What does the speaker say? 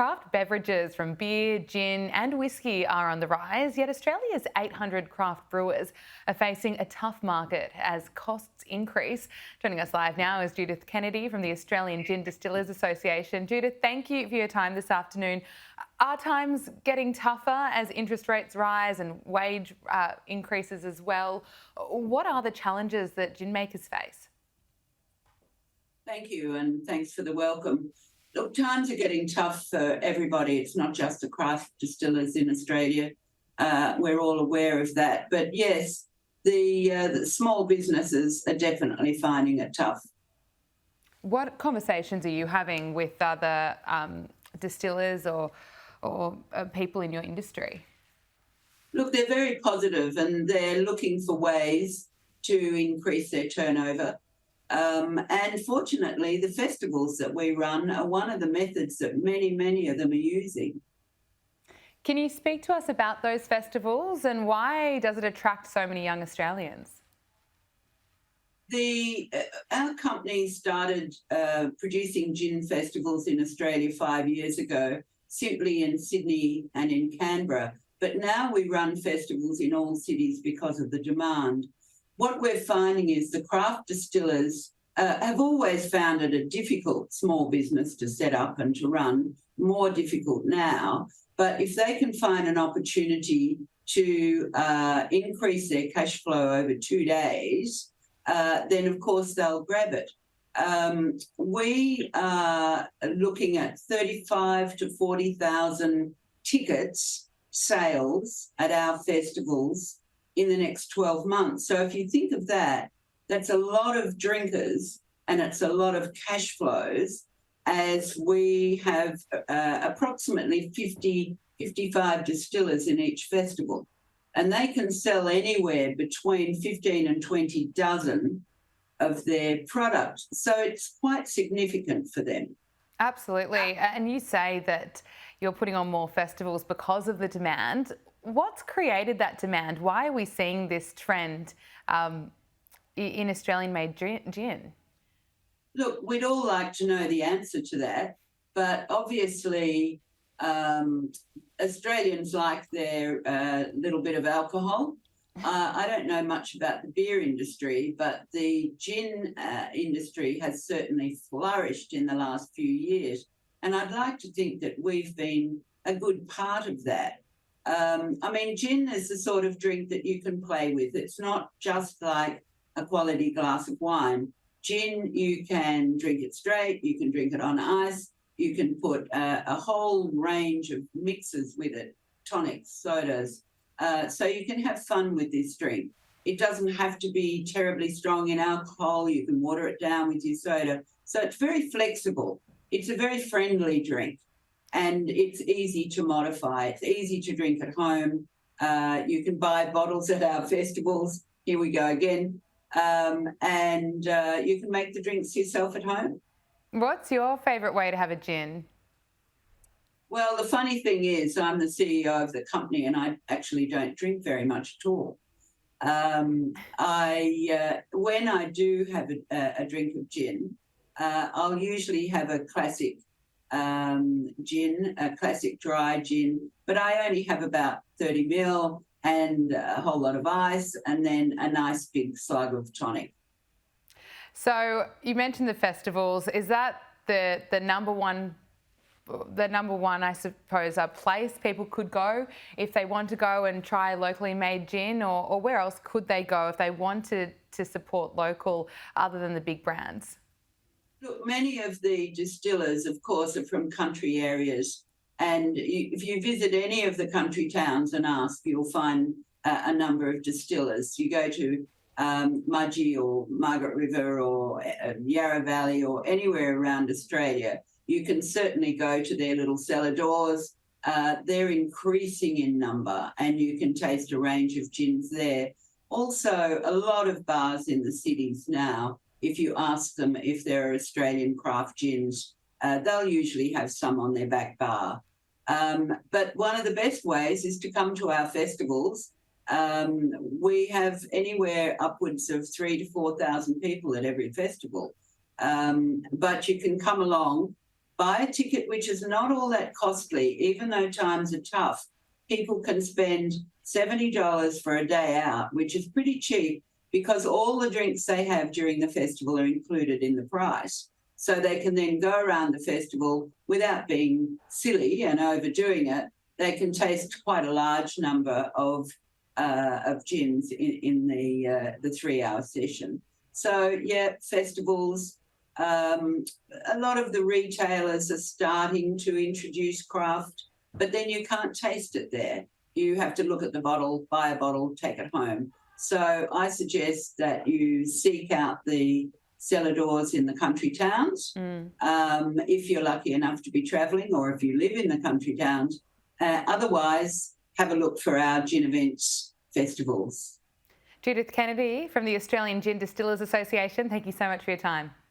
Craft beverages from beer, gin, and whiskey are on the rise, yet Australia's 800 craft brewers are facing a tough market as costs increase. Joining us live now is Judith Kennedy from the Australian Gin Distillers Association. Judith, thank you for your time this afternoon. Are times getting tougher as interest rates rise and wage increases as well? What are the challenges that gin makers face? Thank you, and thanks for the welcome. Look, times are getting tough for everybody. It's not just the craft distillers in Australia. We're all aware of that. But yes, the small businesses are definitely finding it tough. What conversations are you having with other distillers or people in your industry? Look, they're very positive and they're looking for ways to increase their turnover. And fortunately, the festivals that we run are one of the methods that many of them are using. Can you speak to us about those festivals and why does it attract so many young Australians? Our company started producing gin festivals in Australia 5 years ago, simply in Sydney and in Canberra. But now we run festivals in all cities because of the demand. What we're finding is the craft distillers have always found it a difficult small business to set up and to run, more difficult now. But if they can find an opportunity to increase their cash flow over 2 days, then of course they'll grab it. We are looking at 35 to 40,000 tickets sales at our festivals in the next 12 months. So if you think of that, that's a lot of drinkers and it's a lot of cash flows, as we have approximately 55 distillers in each festival. And they can sell anywhere between 15 and 20 dozen of their product. So it's quite significant for them. Absolutely. And you say that you're putting on more festivals because of the demand. What's created that demand? Why are we seeing this trend in Australian-made gin? Look, we'd all like to know the answer to that, but obviously Australians like their little bit of alcohol. I don't know much about the beer industry, but the gin industry has certainly flourished in the last few years. And I'd like to think that we've been a good part of that. I mean, gin is the sort of drink that you can play with. It's not just like a quality glass of wine. Gin, you can drink it straight, you can drink it on ice, you can put a whole range of mixes with it, tonics, sodas. So you can have fun with this drink. It doesn't have to be terribly strong in alcohol. You can water it down with your soda. So it's very flexible. It's a very friendly drink. And it's easy to modify. It's easy to drink at home. You can buy bottles at our festivals. Here we go again. And you can make the drinks yourself at home. What's your favourite way to have a gin? Well, the funny thing is I'm the CEO of the company and I actually don't drink very much at all. When I do have a drink of gin, I'll usually have a classic gin, a classic dry gin, but I only have about 30 ml and a whole lot of ice and then a nice big slug of tonic. So you mentioned the festivals. Is that the number one, I suppose, a place people could go if they want to go and try locally made gin, or where else could they go if they wanted to support local other than the big brands? Look, many of the distillers, of course, are from country areas. And if you visit any of the country towns and ask, you'll find a number of distillers. You go to Mudgee or Margaret River or Yarra Valley or anywhere around Australia, you can certainly go to their little cellar doors. They're increasing in number and you can taste a range of gins there. Also, a lot of bars in the cities now, if you ask them if there are Australian craft gins, they'll usually have some on their back bar. But one of the best ways is to come to our festivals. We have anywhere upwards of 3,000 to 4,000 people at every festival. But you can come along buy a ticket, which is not all that costly, even though times are tough. People can spend $70 for a day out, which is pretty cheap because all the drinks they have during the festival are included in the price. So they can then go around the festival without being silly and overdoing it. They can taste quite a large number of gins in the 3-hour session. So yeah, festivals. A lot of the retailers are starting to introduce craft, but then you can't taste it there. You have to look at the bottle, buy a bottle, take it home. So I suggest that you seek out the cellar doors in the country towns, if you're lucky enough to be travelling or if you live in the country towns. Otherwise, have a look for our gin events festivals. Judith Kennedy from the Australian Gin Distillers Association, thank you so much for your time.